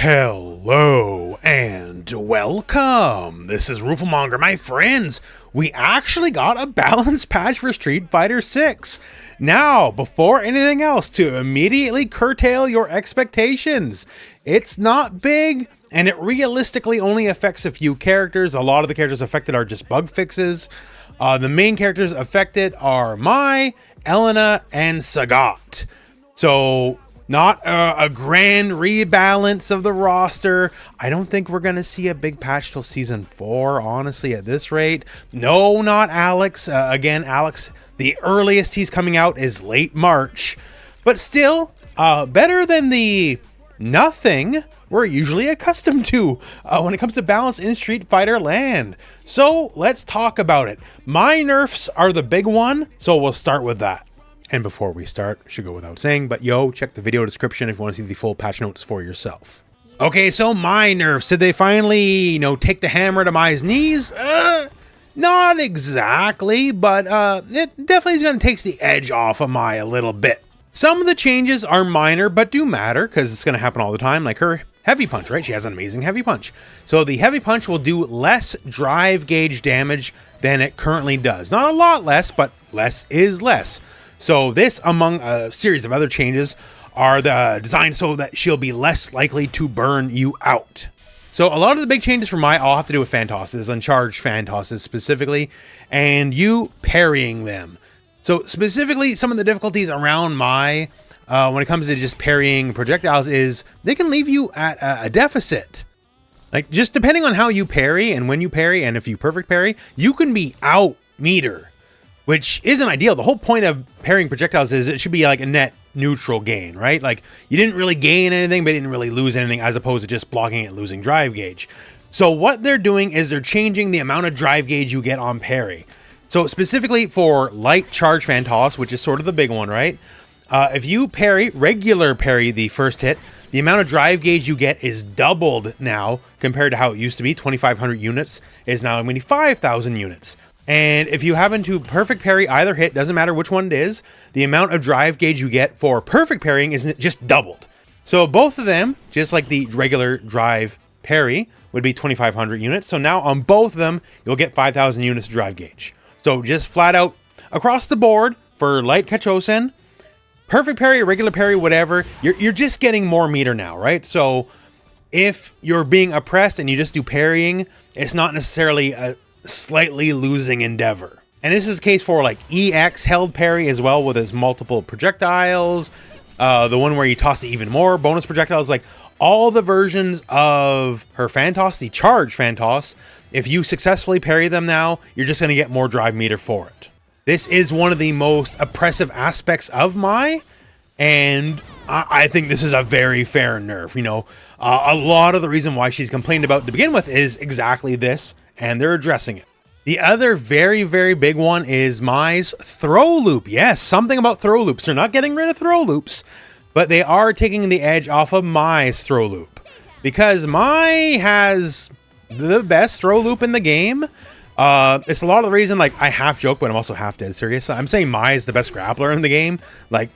Hello and welcome. This is Rooflemonger, my friends. We actually got a balanced patch for Street Fighter 6. Now, before anything else, to immediately curtail your expectations, it's not big and it realistically only affects a few characters. A lot of the characters affected are just bug fixes. The main characters affected are Mai, Elena, and Sagat. So, not a grand rebalance of the roster. I don't think we're going to see a big patch till Season 4, honestly, at this rate. No, not Alex. Again, Alex, the earliest he's coming out is late March. But still, better than the nothing we're usually accustomed to when it comes to balance in Street Fighter land. So, let's talk about it. My nerfs are the big one, so we'll start with that. And before we start, should go without saying, but yo, check the video description if you want to see the full patch notes for yourself. Okay, so my nerfs, did they finally, take the hammer to Mai's knees? Not exactly, but it definitely is going to take the edge off of Mai a little bit. Some of the changes are minor, but do matter, because it's going to happen all the time, like her heavy punch, right? She has an amazing heavy punch. So the heavy punch will do less drive gauge damage than it currently does. Not a lot less, but less is less. So this, among a series of other changes, are designed so that she'll be less likely to burn you out. So a lot of the big changes for Mai all have to do with fan tosses, uncharged fan tosses specifically, and you parrying them. So specifically, some of the difficulties around Mai when it comes to just parrying projectiles is they can leave you at a deficit. Like, just depending on how you parry and when you parry and if you perfect parry, you can be out meter, which isn't ideal. The whole point of parrying projectiles is it should be like a net neutral gain, right? Like, you didn't really gain anything, but didn't really lose anything, as opposed to just blocking it, losing drive gauge. So what they're doing is they're changing the amount of drive gauge you get on parry. So specifically for light charge fan toss, which is sort of the big one, right? If you regular parry the first hit, the amount of drive gauge you get is doubled now compared to how it used to be. 2,500 units is now 25,000 units. And if you happen to perfect parry either hit, doesn't matter which one it is, the amount of drive gauge you get for perfect parrying is just doubled. So both of them, just like the regular drive parry, would be 2,500 units. So now on both of them, you'll get 5,000 units of drive gauge. So just flat out across the board for light Kachosen, perfect parry, regular parry, whatever, you're just getting more meter now, right? So if you're being oppressed and you just do parrying, it's not necessarily a slightly losing endeavor. And this is the case for like EX held parry as well, with its multiple projectiles, the one where you toss even more bonus projectiles, like all the versions of her fan toss, the charge fan toss. If you successfully parry them now, you're just going to get more drive meter for it. This is one of the most oppressive aspects of Mai, and I think this is a very fair nerf. A lot of the reason why she's complained about to begin with is exactly this, and they're addressing it. The other very, very big one is Mai's throw loop. Yes, something about throw loops. They're not getting rid of throw loops, but they are taking the edge off of Mai's throw loop, because Mai has the best throw loop in the game. It's a lot of the reason, like, I half joke, but I'm also half dead serious. I'm saying Mai is the best grappler in the game. Like,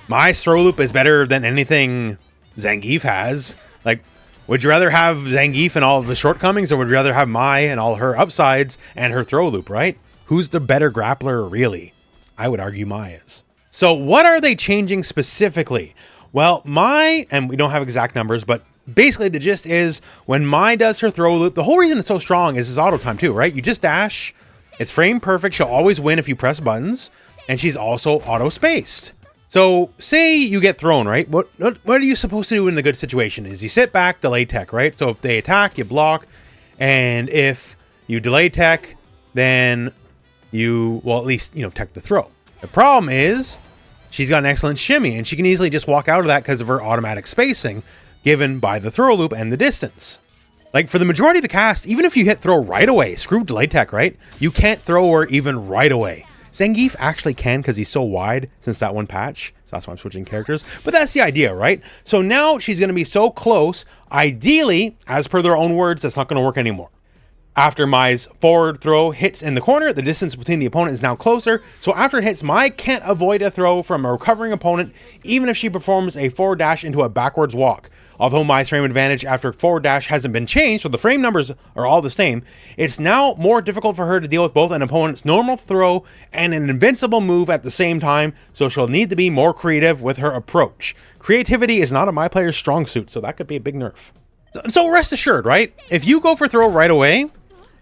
Mai's throw loop is better than anything Zangief has. Like, would you rather have Zangief and all of the shortcomings, or would you rather have Mai and all her upsides and her throw loop, right? Who's the better grappler, really? I would argue Mai is. So what are they changing specifically? Well, Mai, and we don't have exact numbers, but basically the gist is when Mai does her throw loop, the whole reason it's so strong is his auto time too, right? You just dash, it's frame perfect, she'll always win if you press buttons, and she's also auto spaced. So say you get thrown, right? What are you supposed to do in the good situation? Is you sit back, delay tech, right? So if they attack, you block, and if you delay tech, then you, well, at least, tech the throw. The problem is she's got an excellent shimmy, and she can easily just walk out of that because of her automatic spacing given by the throw loop and the distance. Like, for the majority of the cast, even if you hit throw right away, screw delay tech, right? You can't throw her even right away. Zangief actually can because he's so wide since that one patch. So that's why I'm switching characters. But that's the idea, right? So now she's going to be so close. Ideally, as per their own words, that's not going to work anymore. After Mai's forward throw hits in the corner, the distance between the opponent is now closer. So after it hits, Mai can't avoid a throw from a recovering opponent, even if she performs a forward dash into a backwards walk. Although Mai's frame advantage after forward dash hasn't been changed, so the frame numbers are all the same, it's now more difficult for her to deal with both an opponent's normal throw and an invincible move at the same time, so she'll need to be more creative with her approach. Creativity is not a Mai player's strong suit, so that could be a big nerf. So rest assured, right? If you go for throw right away,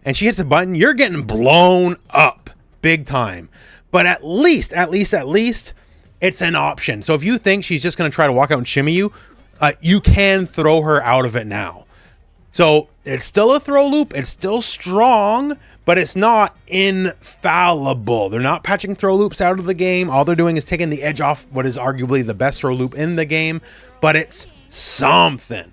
and she hits a button, you're getting blown up big time. But at least, it's an option. So if you think she's just going to try to walk out and shimmy you, you can throw her out of it now. So it's still a throw loop. It's still strong, but it's not infallible. They're not patching throw loops out of the game. All they're doing is taking the edge off what is arguably the best throw loop in the game, but it's something.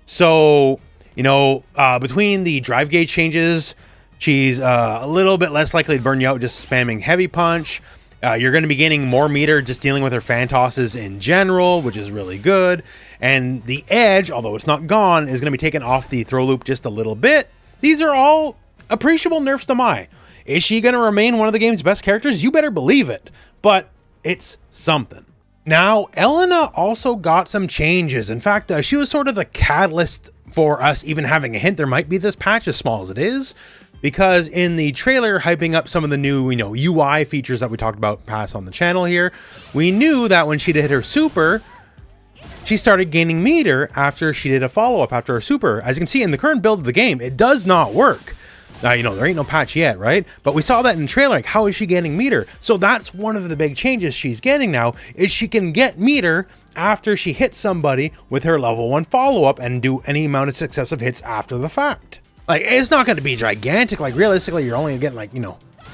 So, you know, between the drive gauge changes, she's a little bit less likely to burn you out just spamming heavy punch. You're going to be gaining more meter just dealing with her fan tosses in general, which is really good. And the edge, although it's not gone, is going to be taken off the throw loop just a little bit. These are all appreciable nerfs to Mai. Is she going to remain one of the game's best characters? You better believe it. But it's something. Now, Elena also got some changes. In fact, she was sort of the catalyst for us even having a hint there might be this patch, as small as it is, because in the trailer hyping up some of the new, UI features that we talked about past on the channel here, we knew that when she did her super, she started gaining meter after she did a follow-up after her super. As you can see in the current build of the game, it does not work. Now, there ain't no patch yet, right? But we saw that in the trailer, like, how is she getting meter? So that's one of the big changes she's getting now, is she can get meter after she hits somebody with her level 1 follow-up and do any amount of successive hits after the fact. Like, it's not going to be gigantic. Like, realistically, you're only getting, like,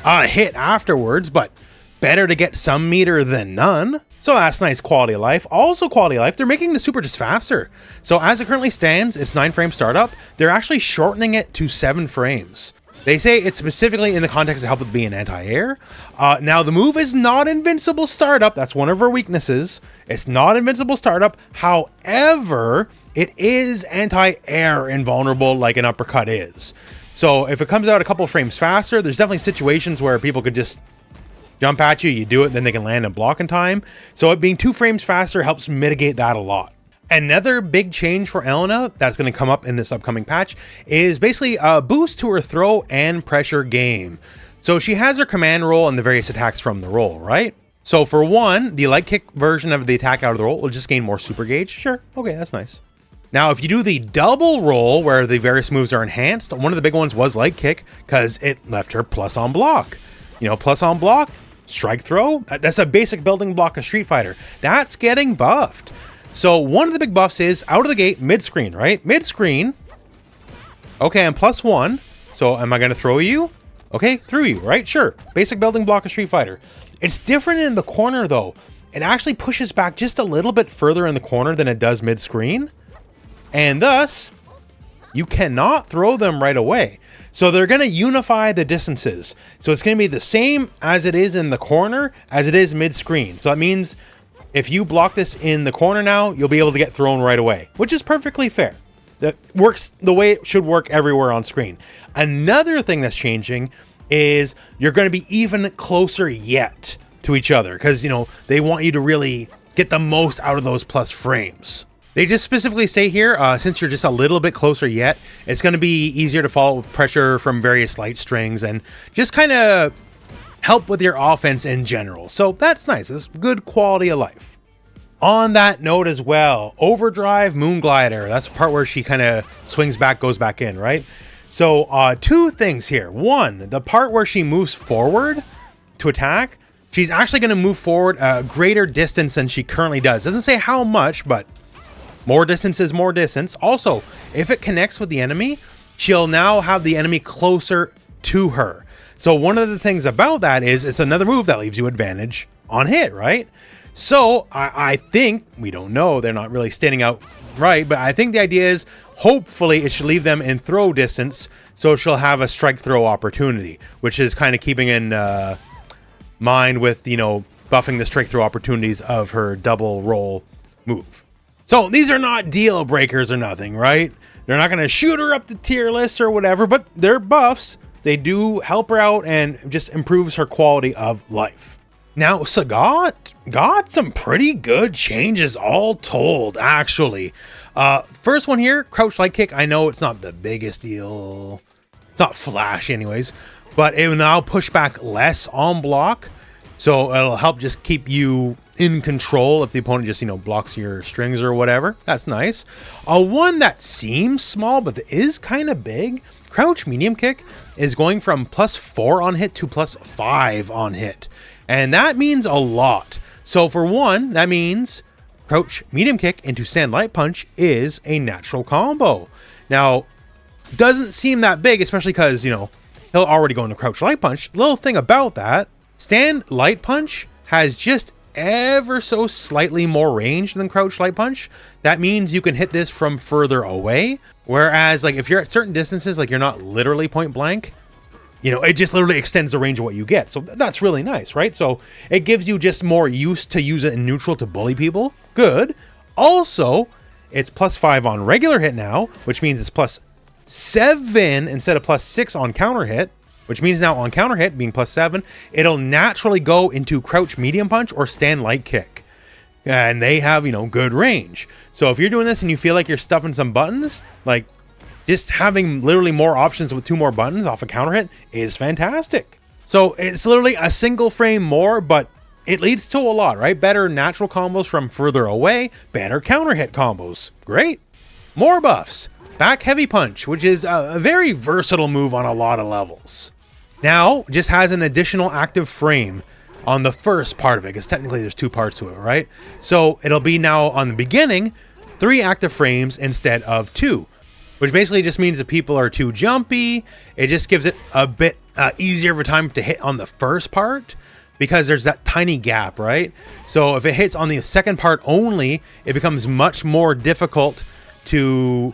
a hit afterwards, but better to get some meter than none. So that's nice quality of life. Also quality of life, they're making the super just faster. So as it currently stands, it's 9 frame startup. They're actually shortening it to 7 frames. They say it's specifically in the context to help with being anti-air. Now, the move is not invincible startup. That's one of her weaknesses. It's not invincible startup. However, it is anti-air invulnerable like an uppercut is. So if it comes out a couple frames faster, there's definitely situations where people could just jump at you, you do it, then they can land and block in time. So it being 2 frames faster helps mitigate that a lot. Another big change for Elena that's going to come up in this upcoming patch is basically a boost to her throw and pressure game. So she has her command roll and the various attacks from the roll, right? So for one, the light kick version of the attack out of the roll will just gain more super gauge. Sure, okay, that's nice. Now, if you do the double roll where the various moves are enhanced, one of the big ones was light kick because it left her plus on block. Plus on block, strike throw, that's a basic building block of Street Fighter. That's getting buffed. So one of the big buffs is out of the gate, mid-screen, right? Mid-screen. Okay, I'm +1. So am I going to throw you? Okay, through you, right? Sure. Basic building block of Street Fighter. It's different in the corner, though. It actually pushes back just a little bit further in the corner than it does mid-screen. And thus, you cannot throw them right away. So they're going to unify the distances. So it's going to be the same as it is in the corner as it is mid-screen. So that means if you block this in the corner now, you'll be able to get thrown right away, which is perfectly fair. That works the way it should work everywhere on screen. Another thing that's changing is you're going to be even closer yet to each other because, they want you to really get the most out of those plus frames. They just specifically say here, since you're just a little bit closer yet, it's going to be easier to follow with pressure from various light strings and just kind of help with your offense in general. So that's nice. It's good quality of life. On that note as well, overdrive moon glider. That's the part where she kind of swings back, goes back in, right? So 2 things here. One, the part where she moves forward to attack, she's actually going to move forward a greater distance than she currently does. Doesn't say how much, but more distance is more distance. Also, if it connects with the enemy, she'll now have the enemy closer to her. So one of the things about that is it's another move that leaves you advantage on hit, right? So I think, we don't know, they're not really standing out right, but I think the idea is hopefully it should leave them in throw distance so she'll have a strike throw opportunity, which is kind of keeping in mind with, buffing the strike throw opportunities of her double roll move. So these are not deal breakers or nothing, right? They're not going to shoot her up the tier list or whatever, but they're buffs. They do help her out and just improves her quality of life. Now, Sagat got some pretty good changes all told, actually. First one here, crouch light kick. I know it's not the biggest deal. It's not flash anyways, but it will now push back less on block. So it'll help just keep you in control if the opponent just, blocks your strings or whatever. That's nice. One that seems small, but is kind of big. Crouch medium kick is going from +4 on hit to +5 on hit. And that means a lot. So for one, that means crouch medium kick into stand light punch is a natural combo. Now, doesn't seem that big, especially because, he'll already go into crouch light punch. Little thing about that, stand light punch has just ever so slightly more range than crouch light punch. That means you can hit this from further away. Whereas, like, if you're at certain distances, like you're not literally point blank, it just literally extends the range of what you get. So that's really nice, right? So it gives you just more use to use it in neutral to bully people. Good. Also, it's +5 on regular hit now, which means it's +7 instead of +6 on counter hit. Which means now on counter hit, being +7, it'll naturally go into crouch medium punch or stand light kick. And they have, good range. So if you're doing this and you feel like you're stuffing some buttons, like just having literally more options with 2 more buttons off a counter hit is fantastic. So it's literally a single frame more, but it leads to a lot, right? Better natural combos from further away, better counter hit combos. Great. More buffs. Back heavy punch, which is a very versatile move on a lot of levels. Now, just has an additional active frame on the first part of it, because technically there's 2 parts to it, right? So it'll be now on the beginning, 3 active frames instead of 2, which basically just means if people are too jumpy, it just gives it a bit easier of a time to hit on the first part, because there's that tiny gap, right? So if it hits on the second part only, it becomes much more difficult to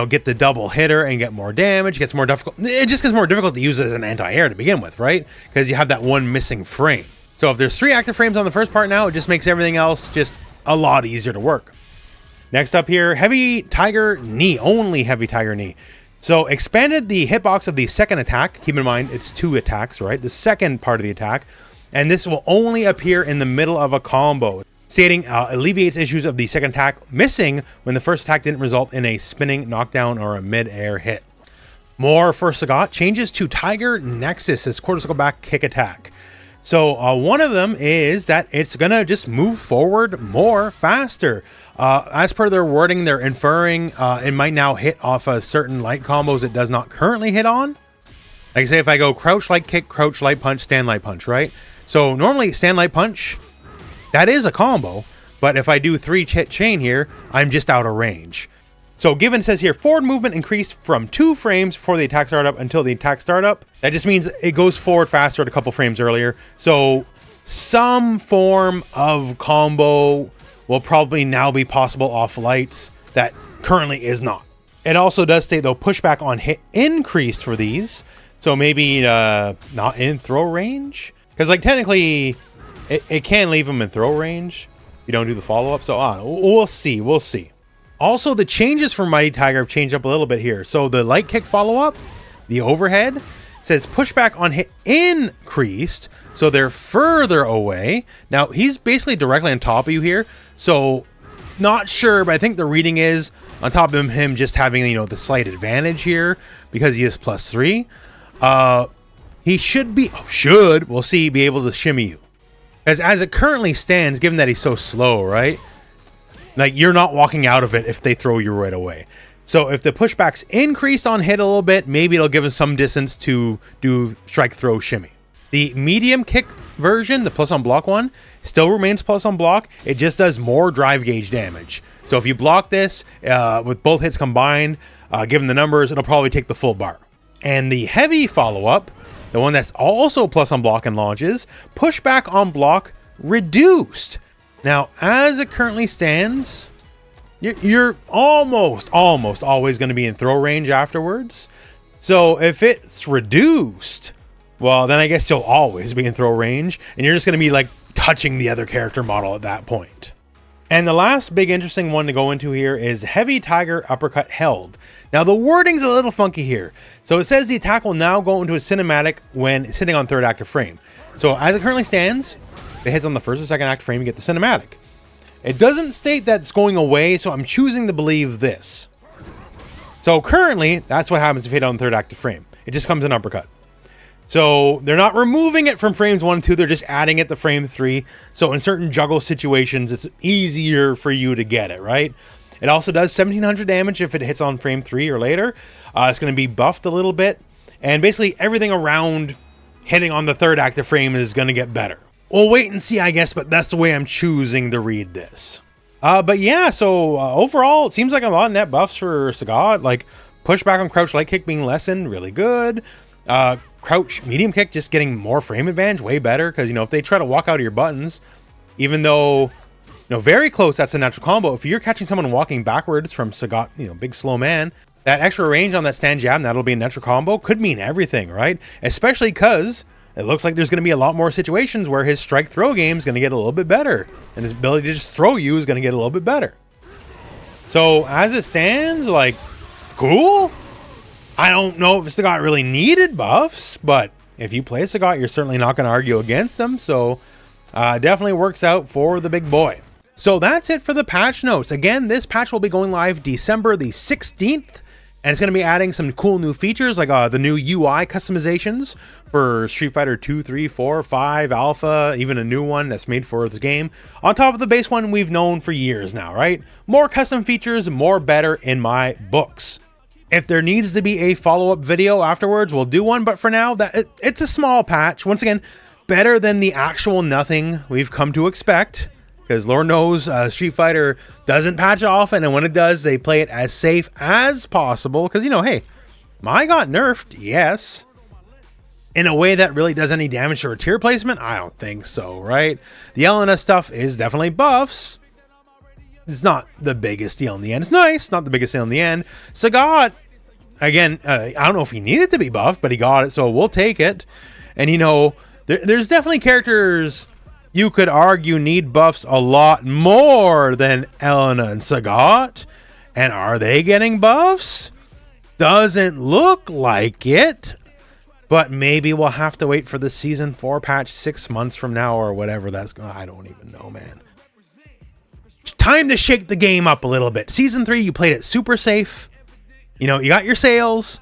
get the double hitter and get more damage. It gets more difficult. It just gets more difficult to use as an anti-air to begin with, right? Because you have that one missing frame. So if there's 3 active frames on the first part now, it just makes everything else just a lot easier to work. Next up here, heavy tiger knee, only heavy tiger knee. So expanded the hitbox of the second attack. Keep in mind, it's 2 attacks, right? The second part of the attack. And this will only appear in the middle of a combo. Stating alleviates issues of the second attack missing when the first attack didn't result in a spinning knockdown or a mid-air hit. More for Sagat, changes to Tiger Nexus as quarter-circle back kick attack. So one of them is that it's going to just move forward more faster. As per their wording, they're inferring it might now hit off of certain light combos it does not currently hit on. Like I say, if I go crouch light kick, crouch light punch, stand light punch, right? So normally stand light punch, that is a combo, but if I do 3 hit chain here, I'm just out of range. So given says here, forward movement increased from 2 frames before the attack startup until the attack startup. That just means it goes forward faster at a couple frames earlier. So some form of combo will probably now be possible off lights that currently is not. It also does state though, pushback on hit increased for these. So maybe not in throw range. Because like technically, it can leave them in throw range. You don't do the follow-up. So we'll see. We'll see. Also, the changes for Mighty Tiger have changed up a little bit here. So the light kick follow-up, the overhead, says pushback on hit increased. So they're further away. Now, he's basically directly on top of you here. So not sure, but I think the reading is on top of him just having, the slight advantage here because he is +3. He we'll see, be able to shimmy you. As it currently stands, given that he's so slow, right? Like, you're not walking out of it if they throw you right away. So if the pushback's increased on hit a little bit, maybe it'll give us some distance to do strike, throw, shimmy. The medium kick version, the plus on block one, still remains plus on block. It just does more drive gauge damage. So if you block this with both hits combined, given the numbers, it'll probably take the full bar. And the heavy follow-up, the one that's also plus on block and launches, pushback on block reduced. Now, as it currently stands, you're almost always going to be in throw range afterwards. So if it's reduced, well, then I guess you'll always be in throw range, and you're just going to be like touching the other character model at that point. And the last big interesting one to go into here is heavy tiger uppercut held. Now the wording's a little funky here. So it says the attack will now go into a cinematic when sitting on third active frame. So as it currently stands, if it hits on the first or second active frame, you get the cinematic. It doesn't state that it's going away, so I'm choosing to believe this. So currently, that's what happens if you hit on third active frame. It just comes in uppercut. So they're not removing it from frames 1 and 2, they're just adding it to frame 3. So in certain juggle situations, it's easier for you to get it, right? It also does 1700 damage if it hits on frame 3 or later. It's going to be buffed a little bit. And basically everything around hitting on the third active frame is going to get better. We'll wait and see, I guess, but that's the way I'm choosing to read this. But yeah, so overall, it seems like a lot of net buffs for Sagat. Like pushback on crouch light kick being lessened, really good. Crouch medium kick just getting more frame advantage, way better, because you know if they try to walk out of your buttons, even though very close, that's a natural combo. If you're catching someone walking backwards from Sagat, big slow man, that extra range on that stand jab, and that'll be a natural combo, could mean everything, right? Especially because it looks like there's going to be a lot more situations where his strike throw game is going to get a little bit better, and his ability to just throw you is going to get a little bit better. So as it stands, like, cool. I don't know if Sagat really needed buffs, but if you play Sagat, you're certainly not going to argue against him. So definitely works out for the big boy. So that's it for the patch notes. Again, this patch will be going live December the 16th. And it's going to be adding some cool new features like the new UI customizations for Street Fighter 2, 3, 4, 5, Alpha, even a new one that's made for this game. On top of the base one we've known for years now, right? More custom features, more better in my books. If there needs to be a follow-up video afterwards, we'll do one. But for now, it's a small patch. Once again, better than the actual nothing we've come to expect. Because Lord knows Street Fighter doesn't patch often, and when it does, they play it as safe as possible. Because, hey, I got nerfed, yes. In a way that really does any damage to her tier placement? I don't think so, right? The Elena stuff is definitely buffs. It's not the biggest deal in the end. It's nice, not the biggest deal in the end. Sagat, again, I don't know if he needed to be buffed, but he got it, so we'll take it. And, there's definitely characters you could argue need buffs a lot more than Elena and Sagat. And are they getting buffs? Doesn't look like it. But maybe we'll have to wait for the Season 4 patch 6 months from now or whatever that's going. I don't even know, man. Time to shake the game up a little bit. Season 3, you played it super safe. You got your sales.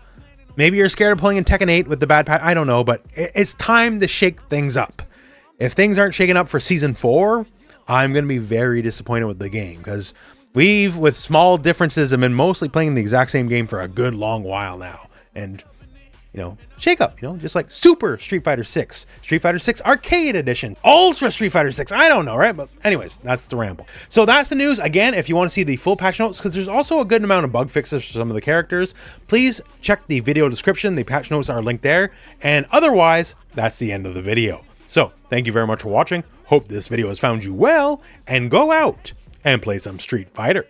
Maybe you're scared of pulling in Tekken 8 with the bad patch. I don't know, but it's time to shake things up. If things aren't shaken up for Season 4, I'm going to be very disappointed with the game because we've, with small differences, have been mostly playing the exact same game for a good long while now. And, shake up, just like Super Street Fighter 6, Street Fighter 6 Arcade Edition, Ultra Street Fighter 6, I don't know, right? But anyways, that's the ramble. So that's the news. Again, if you want to see the full patch notes, because there's also a good amount of bug fixes for some of the characters, please check the video description. The patch notes are linked there. And otherwise, that's the end of the video. So thank you very much for watching. Hope this video has found you well, and go out and play some Street Fighter.